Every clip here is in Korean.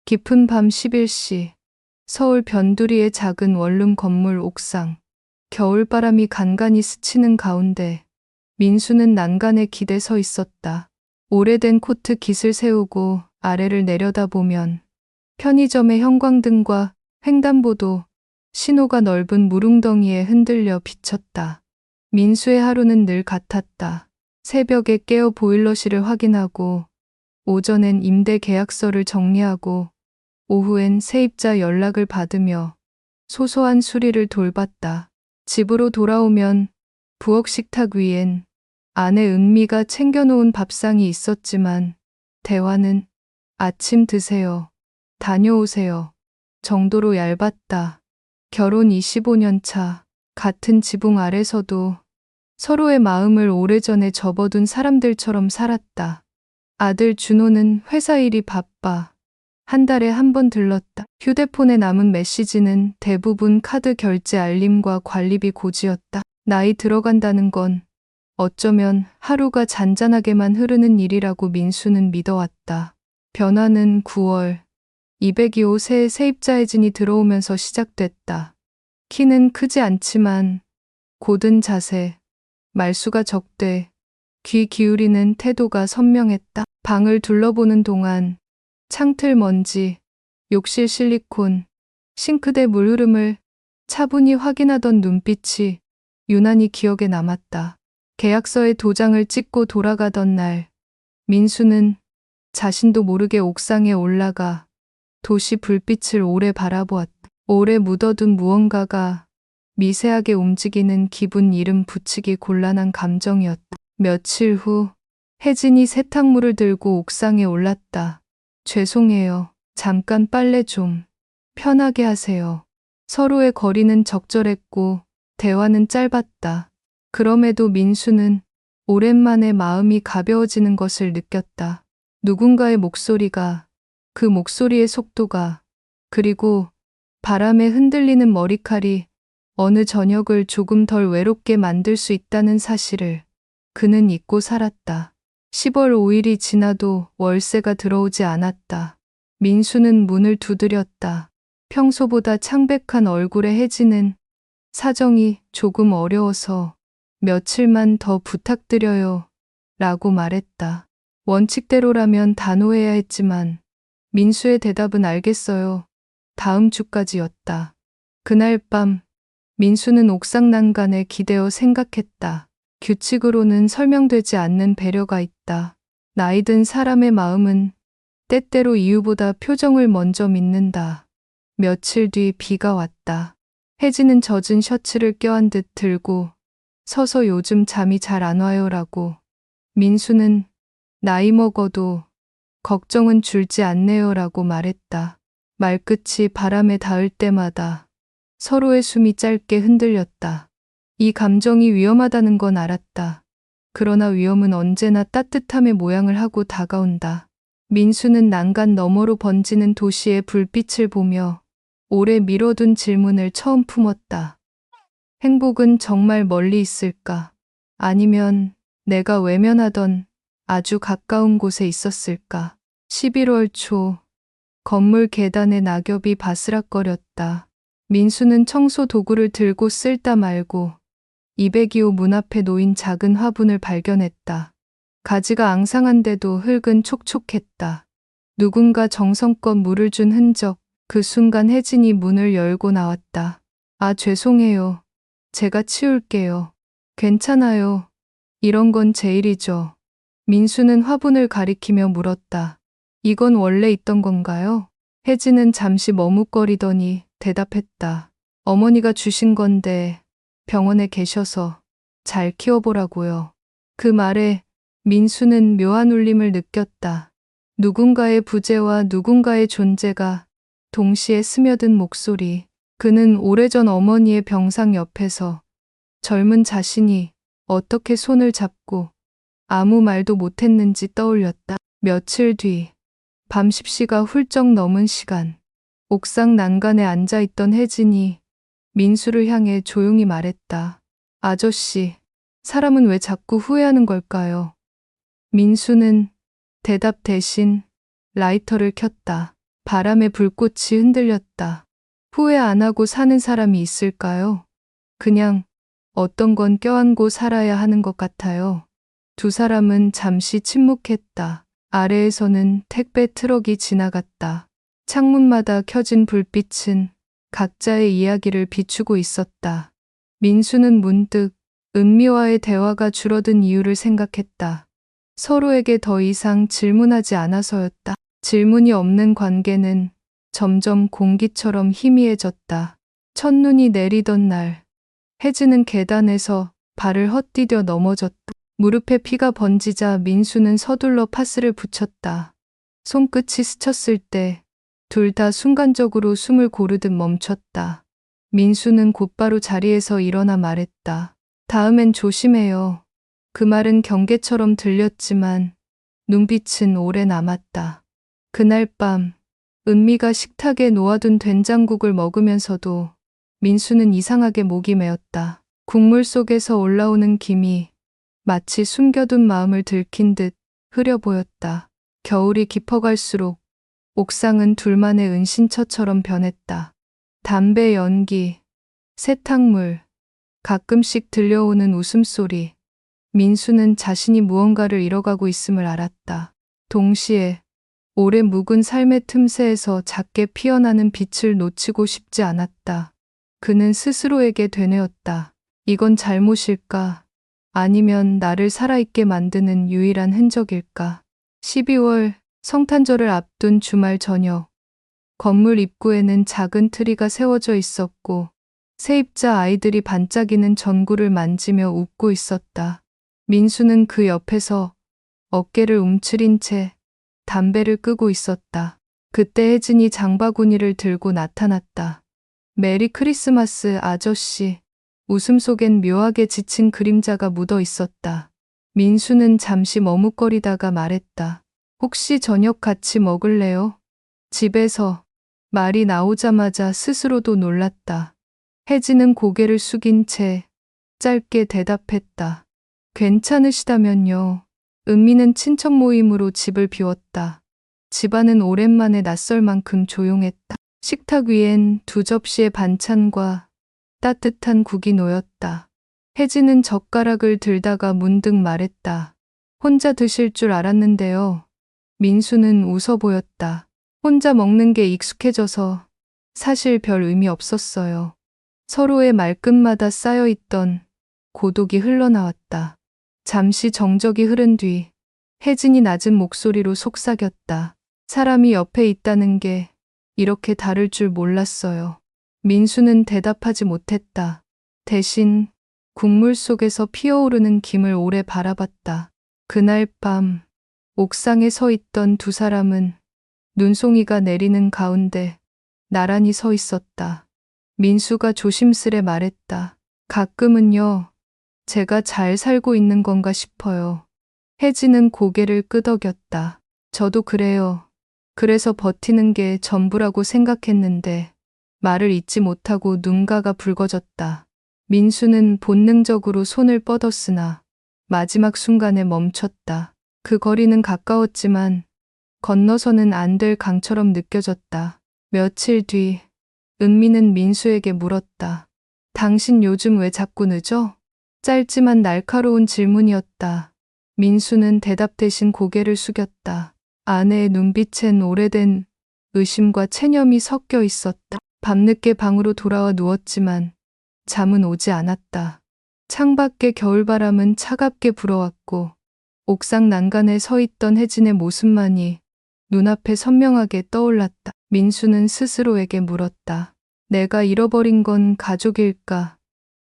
깊은 밤 11시, 서울 변두리의 작은 원룸 건물 옥상. 겨울바람이 간간히 스치는 가운데 민수는 난간에 기대 서 있었다. 오래된 코트 깃을 세우고 아래를 내려다보면 편의점의 형광등과 횡단보도, 신호가 넓은 물웅덩이에 흔들려 비쳤다. 민수의 하루는 늘 같았다. 새벽에 깨어 보일러실을 확인하고, 오전엔 임대 계약서를 정리하고, 오후엔 세입자 연락을 받으며 소소한 수리를 돌봤다. 집으로 돌아오면 부엌 식탁 위엔 아내 은미가 챙겨놓은 밥상이 있었지만 대화는 아침 드세요, 다녀오세요 정도로 얇았다. 결혼 25년 차, 같은 지붕 아래서도 서로의 마음을 오래전에 접어둔 사람들처럼 살았다. 아들 준호는 회사 일이 바빠 한 달에 한 번 들렀다. 휴대폰에 남은 메시지는 대부분 카드 결제 알림과 관리비 고지였다. 나이 들어간다는 건 어쩌면 하루가 잔잔하게만 흐르는 일이라고 민수는 믿어왔다. 변화는 9월 202호 새 세입자 혜진이 들어오면서 시작됐다. 키는 크지 않지만 고든 자세, 말수가 적돼 귀 기울이는 태도가 선명했다. 방을 둘러보는 동안 창틀 먼지, 욕실 실리콘, 싱크대 물 흐름을 차분히 확인하던 눈빛이 유난히 기억에 남았다. 계약서에 도장을 찍고 돌아가던 날, 민수는 자신도 모르게 옥상에 올라가 도시 불빛을 오래 바라보았다. 오래 묻어둔 무언가가 미세하게 움직이는 기분 이름 붙이기 곤란한 감정이었다. 며칠 후, 혜진이 세탁물을 들고 옥상에 올랐다. 죄송해요. 잠깐 빨래 좀 편하게 하세요. 서로의 거리는 적절했고 대화는 짧았다. 그럼에도 민수는 오랜만에 마음이 가벼워지는 것을 느꼈다. 누군가의 목소리가, 그 목소리의 속도가, 그리고 바람에 흔들리는 머리칼이 어느 저녁을 조금 덜 외롭게 만들 수 있다는 사실을 그는 잊고 살았다. 10월 5일이 지나도 월세가 들어오지 않았다. 민수는 문을 두드렸다. 평소보다 창백한 얼굴의 혜진은 사정이 조금 어려워서 며칠만 더 부탁드려요 라고 말했다. 원칙대로라면 단호해야 했지만 민수의 대답은 알겠어요. 다음 주까지였다. 그날 밤 민수는 옥상 난간에 기대어 생각했다. 규칙으로는 설명되지 않는 배려가 있다. 나이든 사람의 마음은 때때로 이유보다 표정을 먼저 믿는다. 며칠 뒤 비가 왔다. 혜진은 젖은 셔츠를 껴안 듯 들고 서서 요즘 잠이 잘 안 와요라고. 민수는 나이 먹어도 걱정은 줄지 않네요라고 말했다. 말끝이 바람에 닿을 때마다 서로의 숨이 짧게 흔들렸다. 이 감정이 위험하다는 건 알았다. 그러나 위험은 언제나 따뜻함의 모양을 하고 다가온다. 민수는 난간 너머로 번지는 도시의 불빛을 보며 오래 미뤄둔 질문을 처음 품었다. 행복은 정말 멀리 있을까? 아니면 내가 외면하던 아주 가까운 곳에 있었을까? 11월 초, 건물 계단에 낙엽이 바스락거렸다. 민수는 청소 도구를 들고 쓸다 말고 202호 문 앞에 놓인 작은 화분을 발견했다. 가지가 앙상한데도 흙은 촉촉했다. 누군가 정성껏 물을 준 흔적. 그 순간 혜진이 문을 열고 나왔다. 아, 죄송해요. 제가 치울게요. 괜찮아요. 이런 건 제 일이죠. 민수는 화분을 가리키며 물었다. 이건 원래 있던 건가요? 혜진은 잠시 머뭇거리더니 대답했다. 어머니가 주신 건데 병원에 계셔서 잘 키워보라고요. 그 말에 민수는 묘한 울림을 느꼈다. 누군가의 부재와 누군가의 존재가 동시에 스며든 목소리. 그는 오래전 어머니의 병상 옆에서 젊은 자신이 어떻게 손을 잡고 아무 말도 못했는지 떠올렸다. 며칠 뒤, 밤 10시가 훌쩍 넘은 시간, 옥상 난간에 앉아있던 혜진이 민수를 향해 조용히 말했다. 아저씨, 사람은 왜 자꾸 후회하는 걸까요? 민수는 대답 대신 라이터를 켰다. 바람에 불꽃이 흔들렸다. 후회 안 하고 사는 사람이 있을까요? 그냥 어떤 건 껴안고 살아야 하는 것 같아요. 두 사람은 잠시 침묵했다. 아래에서는 택배 트럭이 지나갔다. 창문마다 켜진 불빛은 각자의 이야기를 비추고 있었다. 민수는 문득 은미와의 대화가 줄어든 이유를 생각했다. 서로에게 더 이상 질문하지 않아서였다. 질문이 없는 관계는 점점 공기처럼 희미해졌다. 첫눈이 내리던 날, 혜진은 계단에서 발을 헛디뎌 넘어졌다. 무릎에 피가 번지자 민수는 서둘러 파스를 붙였다. 손끝이 스쳤을 때 둘 다 순간적으로 숨을 고르듯 멈췄다. 민수는 곧바로 자리에서 일어나 말했다. 다음엔 조심해요. 그 말은 경계처럼 들렸지만 눈빛은 오래 남았다. 그날 밤 은미가 식탁에 놓아둔 된장국을 먹으면서도 민수는 이상하게 목이 메었다. 국물 속에서 올라오는 김이 마치 숨겨둔 마음을 들킨 듯 흐려 보였다. 겨울이 깊어갈수록 옥상은 둘만의 은신처처럼 변했다. 담배 연기, 세탁물, 가끔씩 들려오는 웃음소리. 민수는 자신이 무언가를 잃어가고 있음을 알았다. 동시에 오래 묵은 삶의 틈새에서 작게 피어나는 빛을 놓치고 싶지 않았다. 그는 스스로에게 되뇌었다. 이건 잘못일까? 아니면 나를 살아있게 만드는 유일한 흔적일까? 12월 성탄절을 앞둔 주말 저녁. 건물 입구에는 작은 트리가 세워져 있었고 세입자 아이들이 반짝이는 전구를 만지며 웃고 있었다. 민수는 그 옆에서 어깨를 움츠린 채 담배를 끄고 있었다. 그때 혜진이 장바구니를 들고 나타났다. 메리 크리스마스 아저씨. 웃음 속엔 묘하게 지친 그림자가 묻어 있었다. 민수는 잠시 머뭇거리다가 말했다. 혹시 저녁 같이 먹을래요? 집에서. 말이 나오자마자 스스로도 놀랐다. 혜진은 고개를 숙인 채 짧게 대답했다. 괜찮으시다면요. 은미는 친척 모임으로 집을 비웠다. 집안은 오랜만에 낯설 만큼 조용했다. 식탁 위엔 두 접시의 반찬과 따뜻한 국이 놓였다. 혜진은 젓가락을 들다가 문득 말했다. 혼자 드실 줄 알았는데요. 민수는 웃어 보였다. 혼자 먹는 게 익숙해져서 사실 별 의미 없었어요. 서로의 말끝마다 쌓여있던 고독이 흘러나왔다. 잠시 정적이 흐른 뒤 혜진이 낮은 목소리로 속삭였다. 사람이 옆에 있다는 게 이렇게 다를 줄 몰랐어요. 민수는 대답하지 못했다. 대신 국물 속에서 피어오르는 김을 오래 바라봤다. 그날 밤 옥상에 서 있던 두 사람은 눈송이가 내리는 가운데 나란히 서 있었다. 민수가 조심스레 말했다. 가끔은요, 제가 잘 살고 있는 건가 싶어요. 혜진은 고개를 끄덕였다. 저도 그래요. 그래서 버티는 게 전부라고 생각했는데 말을 잇지 못하고 눈가가 붉어졌다. 민수는 본능적으로 손을 뻗었으나 마지막 순간에 멈췄다. 그 거리는 가까웠지만 건너서는 안 될 강처럼 느껴졌다. 며칠 뒤 은미는 민수에게 물었다. 당신 요즘 왜 자꾸 늦어? 짧지만 날카로운 질문이었다. 민수는 대답 대신 고개를 숙였다. 아내의 눈빛엔 오래된 의심과 체념이 섞여 있었다. 밤늦게 방으로 돌아와 누웠지만 잠은 오지 않았다. 창밖의 겨울바람은 차갑게 불어왔고 옥상 난간에 서 있던 혜진의 모습만이 눈앞에 선명하게 떠올랐다. 민수는 스스로에게 물었다. 내가 잃어버린 건 가족일까?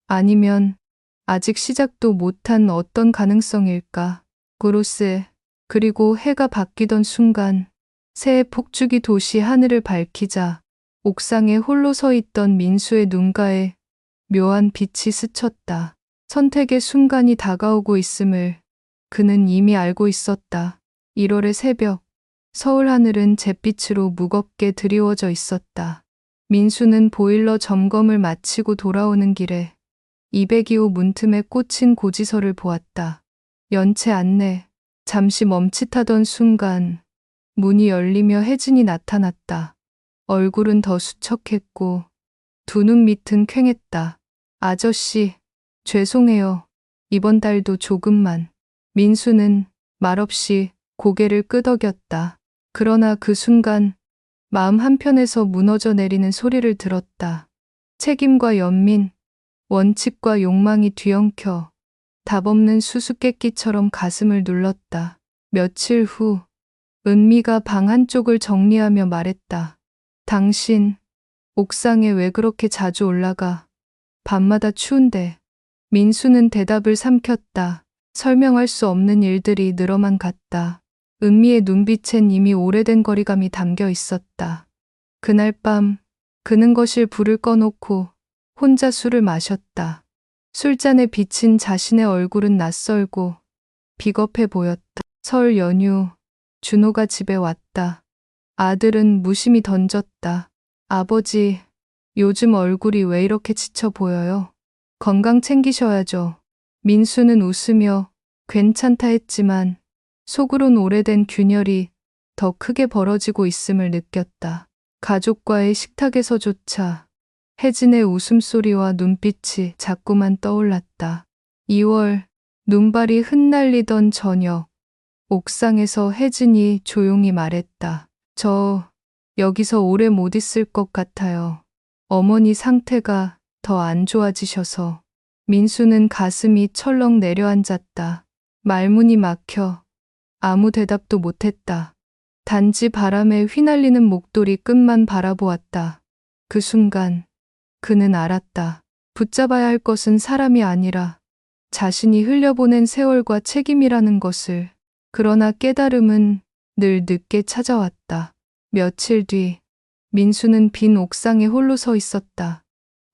아니면 아직 시작도 못한 어떤 가능성일까? 그로세. 그리고 해가 바뀌던 순간 새의 폭죽이 도시 하늘을 밝히자 옥상에 홀로 서 있던 민수의 눈가에 묘한 빛이 스쳤다. 선택의 순간이 다가오고 있음을 그는 이미 알고 있었다. 1월의 새벽, 서울 하늘은 잿빛으로 무겁게 드리워져 있었다. 민수는 보일러 점검을 마치고 돌아오는 길에 202호 문틈에 꽂힌 고지서를 보았다. 연체 안내. 잠시 멈칫하던 순간 문이 열리며 혜진이 나타났다. 얼굴은 더 수척했고 두 눈 밑은 퀭했다. 아저씨, 죄송해요. 이번 달도 조금만. 민수는 말없이 고개를 끄덕였다. 그러나 그 순간 마음 한편에서 무너져 내리는 소리를 들었다. 책임과 연민, 원칙과 욕망이 뒤엉켜 답없는 수수께끼처럼 가슴을 눌렀다. 며칠 후 은미가 방 한쪽을 정리하며 말했다. 당신 옥상에 왜 그렇게 자주 올라가? 밤마다 추운데. 민수는 대답을 삼켰다. 설명할 수 없는 일들이 늘어만 갔다. 은미의 눈빛엔 이미 오래된 거리감이 담겨 있었다. 그날 밤 그는 거실 불을 꺼놓고 혼자 술을 마셨다. 술잔에 비친 자신의 얼굴은 낯설고 비겁해 보였다. 설 연휴 준호가 집에 왔다. 아들은 무심히 던졌다. 아버지, 요즘 얼굴이 왜 이렇게 지쳐 보여요? 건강 챙기셔야죠. 민수는 웃으며 괜찮다 했지만 속으론 오래된 균열이 더 크게 벌어지고 있음을 느꼈다. 가족과의 식탁에서조차 혜진의 웃음소리와 눈빛이 자꾸만 떠올랐다. 2월, 눈발이 흩날리던 저녁, 옥상에서 혜진이 조용히 말했다. 저 여기서 오래 못 있을 것 같아요. 어머니 상태가 더 안 좋아지셔서. 민수는 가슴이 철렁 내려앉았다. 말문이 막혀 아무 대답도 못했다. 단지 바람에 휘날리는 목도리 끝만 바라보았다. 그 순간 그는 알았다. 붙잡아야 할 것은 사람이 아니라 자신이 흘려보낸 세월과 책임이라는 것을. 그러나 깨달음은 늘 늦게 찾아왔다. 며칠 뒤 민수는 빈 옥상에 홀로 서 있었다.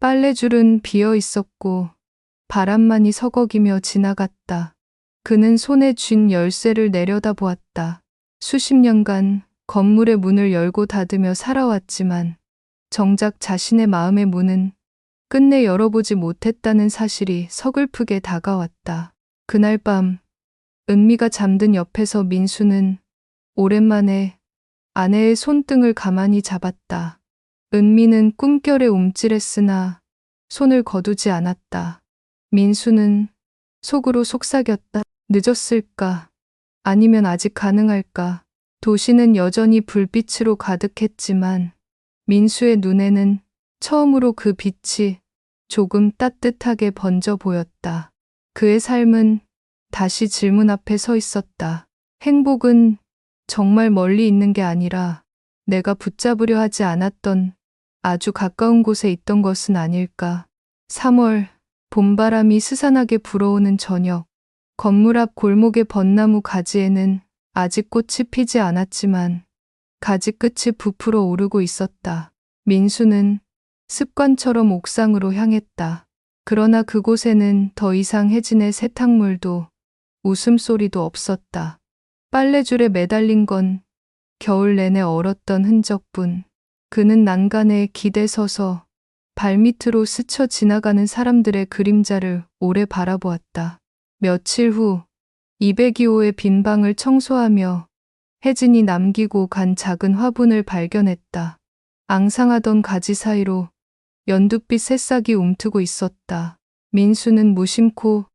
빨래줄은 비어 있었고 바람만이 서걱이며 지나갔다. 그는 손에 쥔 열쇠를 내려다보았다. 수십 년간 건물의 문을 열고 닫으며 살아왔지만 정작 자신의 마음의 문은 끝내 열어보지 못했다는 사실이 서글프게 다가왔다. 그날 밤 은미가 잠든 옆에서 민수는 오랜만에 아내의 손등을 가만히 잡았다. 은미는 꿈결에 움찔했으나 손을 거두지 않았다. 민수는 속으로 속삭였다. 늦었을까? 아니면 아직 가능할까? 도시는 여전히 불빛으로 가득했지만 민수의 눈에는 처음으로 그 빛이 조금 따뜻하게 번져 보였다. 그의 삶은 다시 질문 앞에 서 있었다. 행복은 정말 멀리 있는 게 아니라 내가 붙잡으려 하지 않았던 아주 가까운 곳에 있던 것은 아닐까. 3월, 봄바람이 스산하게 불어오는 저녁, 건물 앞 골목의 벚나무 가지에는 아직 꽃이 피지 않았지만 가지 끝이 부풀어 오르고 있었다. 민수는 습관처럼 옥상으로 향했다. 그러나 그곳에는 더 이상 혜진의 세탁물도 웃음소리도 없었다. 빨래줄에 매달린 건 겨울 내내 얼었던 흔적뿐. 그는 난간에 기대서서 발밑으로 스쳐 지나가는 사람들의 그림자를 오래 바라보았다. 며칠 후 202호의 빈 방을 청소하며 혜진이 남기고 간 작은 화분을 발견했다. 앙상하던 가지 사이로 연두빛 새싹이 움트고 있었다. 민수는 무심코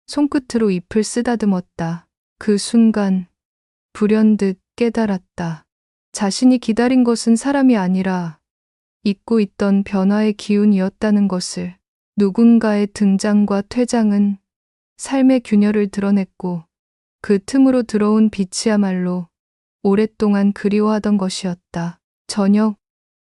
손끝으로 잎을 쓰다듬었다. 그 순간 불현듯 깨달았다. 자신이 기다린 것은 사람이 아니라 잊고 있던 변화의 기운이었다는 것을. 누군가의 등장과 퇴장은 삶의 균열을 드러냈고 그 틈으로 들어온 빛이야말로 오랫동안 그리워하던 것이었다. 저녁,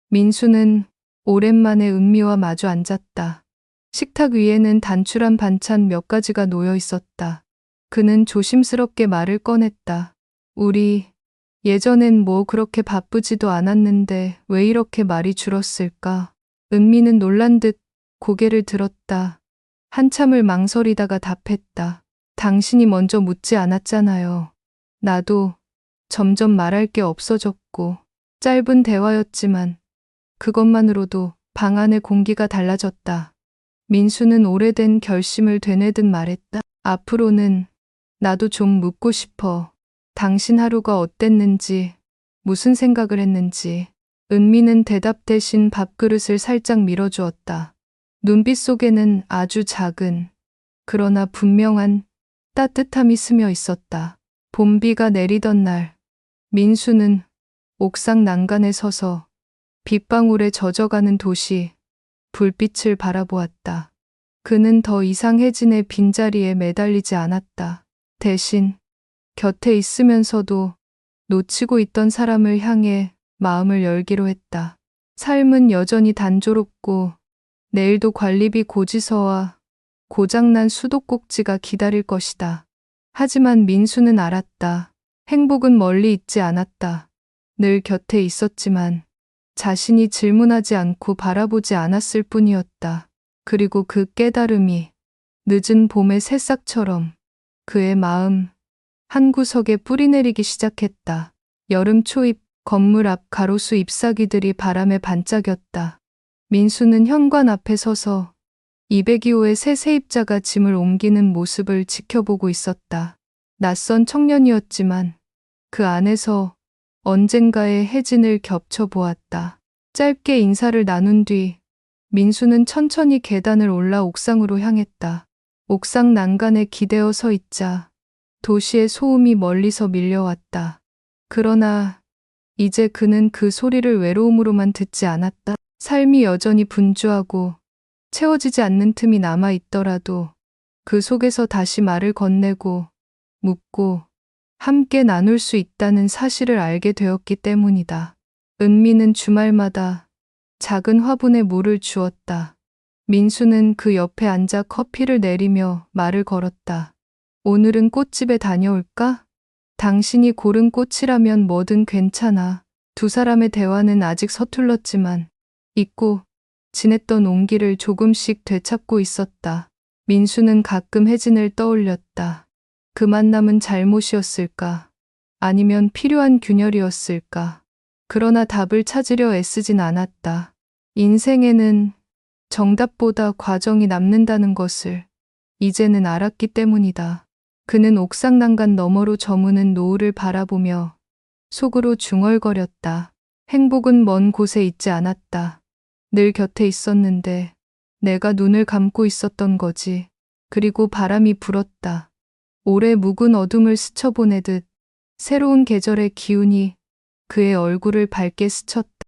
민수는 오랜만에 은미와 마주 앉았다. 식탁 위에는 단출한 반찬 몇 가지가 놓여 있었다. 그는 조심스럽게 말을 꺼냈다. 우리 예전엔 뭐 그렇게 바쁘지도 않았는데 왜 이렇게 말이 줄었을까? 은미는 놀란 듯 고개를 들었다. 한참을 망설이다가 답했다. 당신이 먼저 묻지 않았잖아요. 나도 점점 말할 게 없어졌고. 짧은 대화였지만 그것만으로도 방 안의 공기가 달라졌다. 민수는 오래된 결심을 되뇌듯 말했다. 앞으로는 나도 좀 묻고 싶어. 당신 하루가 어땠는지, 무슨 생각을 했는지. 은미는 대답 대신 밥그릇을 살짝 밀어주었다. 눈빛 속에는 아주 작은, 그러나 분명한 따뜻함이 스며 있었다. 봄비가 내리던 날, 민수는 옥상 난간에 서서 빗방울에 젖어가는 도시, 불빛을 바라보았다. 그는 더 이상 혜진의 빈자리에 매달리지 않았다. 대신 곁에 있으면서도 놓치고 있던 사람을 향해 마음을 열기로 했다. 삶은 여전히 단조롭고 내일도 관리비 고지서와 고장난 수도꼭지가 기다릴 것이다. 하지만 민수는 알았다. 행복은 멀리 있지 않았다. 늘 곁에 있었지만 자신이 질문하지 않고 바라보지 않았을 뿐이었다. 그리고 그 깨달음이 늦은 봄의 새싹처럼 그의 마음 한구석에 뿌리내리기 시작했다. 여름 초입 건물 앞 가로수 잎사귀들이 바람에 반짝였다. 민수는 현관 앞에 서서 202호의 새 세입자가 짐을 옮기는 모습을 지켜보고 있었다. 낯선 청년이었지만 그 안에서 언젠가의 혜진을 겹쳐보았다. 짧게 인사를 나눈 뒤 민수는 천천히 계단을 올라 옥상으로 향했다. 옥상 난간에 기대어 서 있자 도시의 소음이 멀리서 밀려왔다. 그러나 이제 그는 그 소리를 외로움으로만 듣지 않았다. 삶이 여전히 분주하고 채워지지 않는 틈이 남아 있더라도 그 속에서 다시 말을 건네고 묻고 함께 나눌 수 있다는 사실을 알게 되었기 때문이다. 은미는 주말마다 작은 화분에 물을 주었다. 민수는 그 옆에 앉아 커피를 내리며 말을 걸었다. 오늘은 꽃집에 다녀올까? 당신이 고른 꽃이라면 뭐든 괜찮아. 두 사람의 대화는 아직 서툴렀지만 잊고 지냈던 온기를 조금씩 되찾고 있었다. 민수는 가끔 혜진을 떠올렸다. 그 만남은 잘못이었을까? 아니면 필요한 균열이었을까? 그러나 답을 찾으려 애쓰진 않았다. 인생에는 정답보다 과정이 남는다는 것을 이제는 알았기 때문이다. 그는 옥상 난간 너머로 저무는 노을을 바라보며 속으로 중얼거렸다. 행복은 먼 곳에 있지 않았다. 늘 곁에 있었는데 내가 눈을 감고 있었던 거지. 그리고 바람이 불었다. 오래 묵은 어둠을 스쳐보내듯 새로운 계절의 기운이 그의 얼굴을 밝게 스쳤다.